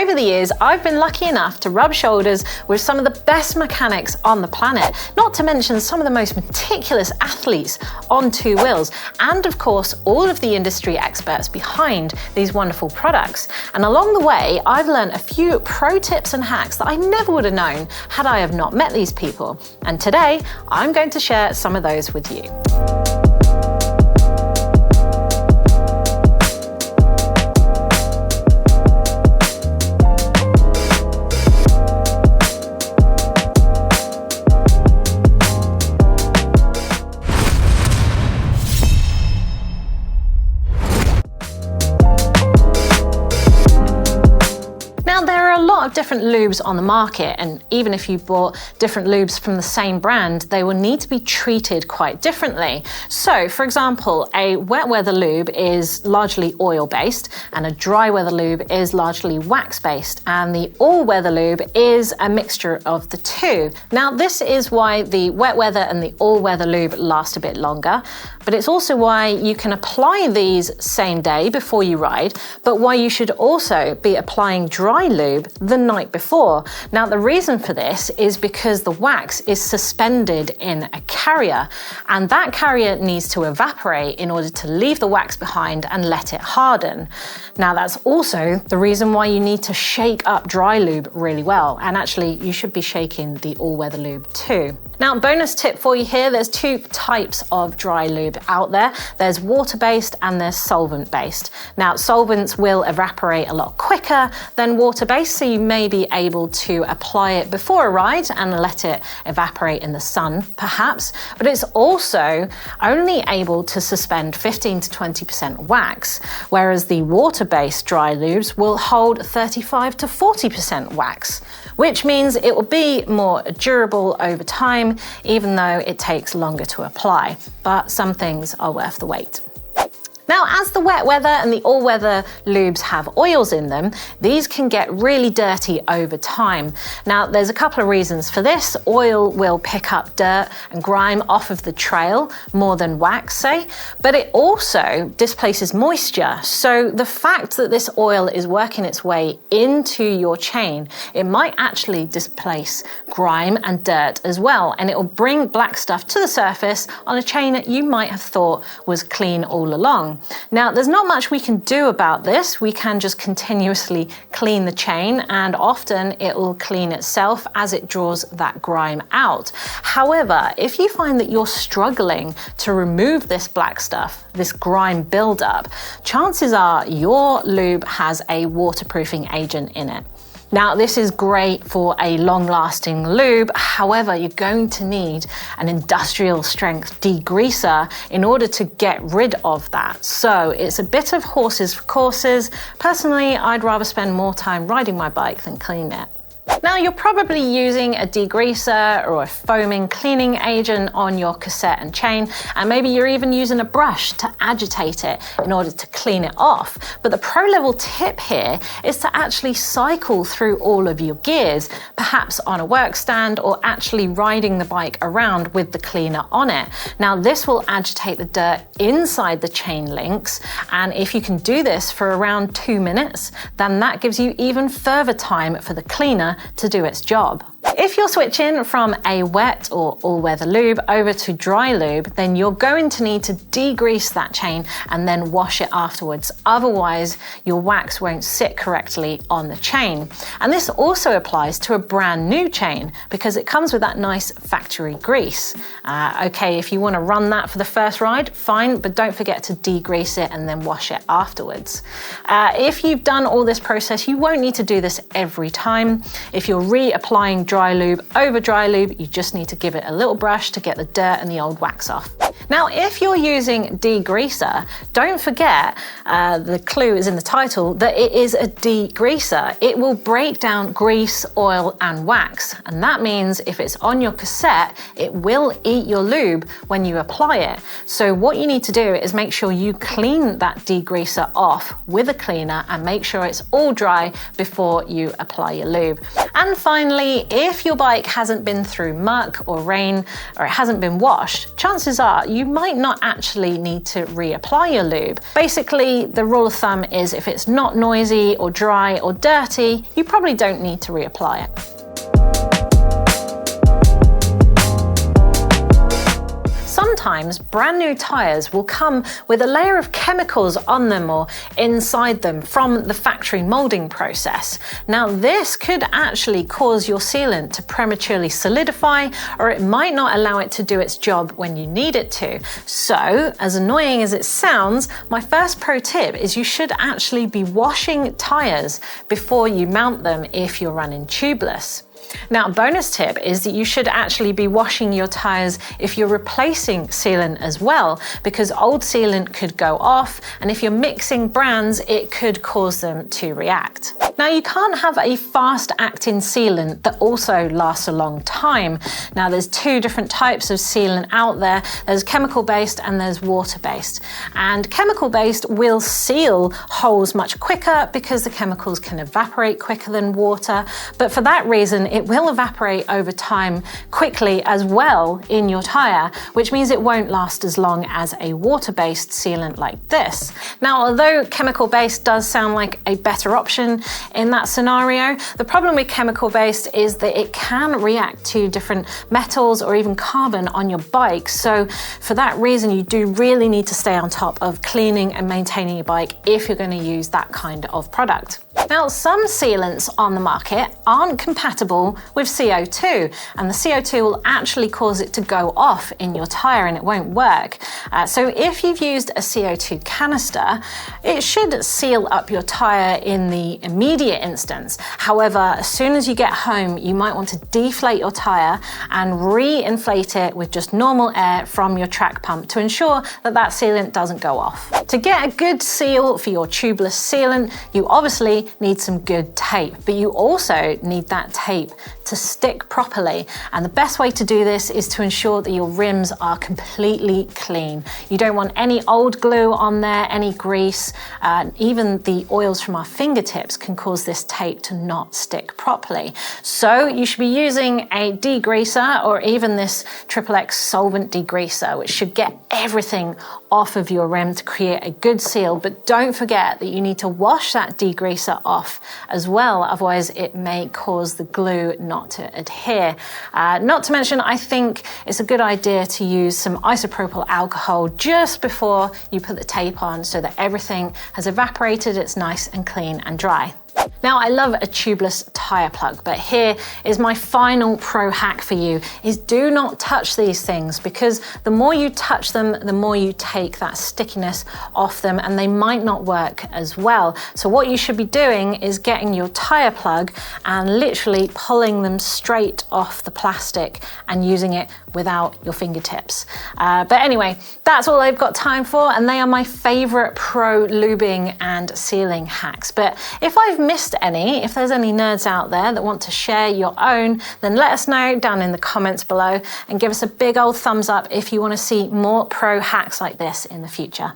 over the years, I've been lucky enough to rub shoulders with some of the best mechanics on the planet, not to mention some of the most meticulous athletes on two wheels, and of course, all of the industry experts behind these wonderful products. And along the way, I've learned a few pro tips and hacks that I never would have known had I have not met these people. And today, I'm going to share some of those with you. Of different lubes on the market, and even if you bought different lubes from the same brand, they will need to be treated quite differently. So for example, a wet weather lube is largely oil based and a dry weather lube is largely wax based, and the all weather lube is a mixture of the two. Now this is why the wet weather and the all weather lube last a bit longer, but it's also why you can apply these same day before you ride, but why you should also be applying dry lube the night before. Now the reason for this is because the wax is suspended in a carrier, and that carrier needs to evaporate in order to leave the wax behind and let it harden. Now that's also the reason why you need to shake up dry lube really well, and actually you should be shaking the all-weather lube too. Now bonus tip for you here, there's two types of dry lube out there. There's water-based and there's solvent-based. Now solvents will evaporate a lot quicker than water-based, so you may be able to apply it before a ride and let it evaporate in the sun perhaps, but it's also only able to suspend 15 to 20% wax, whereas the water-based dry lubes will hold 35 to 40% wax, which means it will be more durable over time, even though it takes longer to apply. But some things are worth the wait. Now, as the wet weather and the all-weather lubes have oils in them, these can get really dirty over time. Now, there's a couple of reasons for this. Oil will pick up dirt and grime off of the trail more than wax, say, but it also displaces moisture. So the fact that this oil is working its way into your chain, it might actually displace grime and dirt as well, and it will bring black stuff to the surface on a chain that you might have thought was clean all along. Now, there's not much we can do about this. We can just continuously clean the chain, and often it will clean itself as it draws that grime out. However, if you find that you're struggling to remove this black stuff, this grime buildup, chances are your lube has a waterproofing agent in it. Now, this is great for a long-lasting lube. However, you're going to need an industrial strength degreaser in order to get rid of that. So it's a bit of horses for courses. Personally, I'd rather spend more time riding my bike than clean it. Now, you're probably using a degreaser or a foaming cleaning agent on your cassette and chain, and maybe you're even using a brush to agitate it in order to clean it off. But the pro level tip here is to actually cycle through all of your gears, perhaps on a work stand or actually riding the bike around with the cleaner on it. Now, this will agitate the dirt inside the chain links, and if you can do this for around 2 minutes, then that gives you even further time for the cleaner to do its job. If you're switching from a wet or all-weather lube over to dry lube, then you're going to need to degrease that chain and then wash it afterwards. Otherwise, your wax won't sit correctly on the chain. And this also applies to a brand new chain because it comes with that nice factory grease. Okay, if you want to run that for the first ride, fine, but don't forget to degrease it and then wash it afterwards. If you've done all this process, you won't need to do this every time. If you're reapplying dry lube over dry lube, you just need to give it a little brush to get the dirt and the old wax off. Now, if you're using degreaser, don't forget, the clue is in the title, that it is a degreaser. It will break down grease, oil, and wax. And that means if it's on your cassette, it will eat your lube when you apply it. So what you need to do is make sure you clean that degreaser off with a cleaner and make sure it's all dry before you apply your lube. And finally, if your bike hasn't been through muck or rain, or it hasn't been washed, chances are but you might not actually need to reapply your lube. Basically, the rule of thumb is if it's not noisy or dry or dirty, you probably don't need to reapply it. Sometimes brand new tyres will come with a layer of chemicals on them or inside them from the factory moulding process. Now this could actually cause your sealant to prematurely solidify, or it might not allow it to do its job when you need it to. So, as annoying as it sounds, my first pro tip is you should actually be washing tyres before you mount them if you're running tubeless. Now, a bonus tip is that you should actually be washing your tyres if you're replacing sealant as well, because old sealant could go off, and if you're mixing brands, it could cause them to react. Now, you can't have a fast-acting sealant that also lasts a long time. Now, there's two different types of sealant out there. There's chemical-based and there's water-based. And chemical-based will seal holes much quicker because the chemicals can evaporate quicker than water. But for that reason, it will evaporate over time quickly as well in your tyre, which means it won't last as long as a water-based sealant like this. Now, although chemical-based does sound like a better option in that scenario, the problem with chemical-based is that it can react to different metals or even carbon on your bike. So for that reason, you do really need to stay on top of cleaning and maintaining your bike if you're going to use that kind of product. Now, some sealants on the market aren't compatible with CO2, and the CO2 will actually cause it to go off in your tyre and it won't work. So if you've used a CO2 canister, it should seal up your tyre in the immediate instance. However, as soon as you get home, you might want to deflate your tyre and re-inflate it with just normal air from your track pump to ensure that that sealant doesn't go off. To get a good seal for your tubeless sealant, you obviously need some good tape, but you also need that tape to stick properly. And the best way to do this is to ensure that your rims are completely clean. You don't want any old glue on there, any grease, even the oils from our fingertips can cause this tape to not stick properly. So you should be using a degreaser or even this XXX solvent degreaser, which should get everything off of your rim to create a good seal. But don't forget that you need to wash that degreaser off as well, otherwise it may cause the glue not to adhere. Not to mention, I think it's a good idea to use some isopropyl alcohol just before you put the tape on so that everything has evaporated, it's nice and clean and dry. Now, I love a tubeless tyre plug, but here is my final pro hack for you, is do not touch these things, because the more you touch them, the more you take that stickiness off them and they might not work as well. So what you should be doing is getting your tyre plug and literally pulling them straight off the plastic and using it without your fingertips. But anyway, that's all I've got time for, and they are my favorite pro lubing and sealing hacks. But if I've missed any, if there's any nerds out there that want to share your own, then let us know down in the comments below and give us a big old thumbs up if you want to see more pro hacks like this in the future.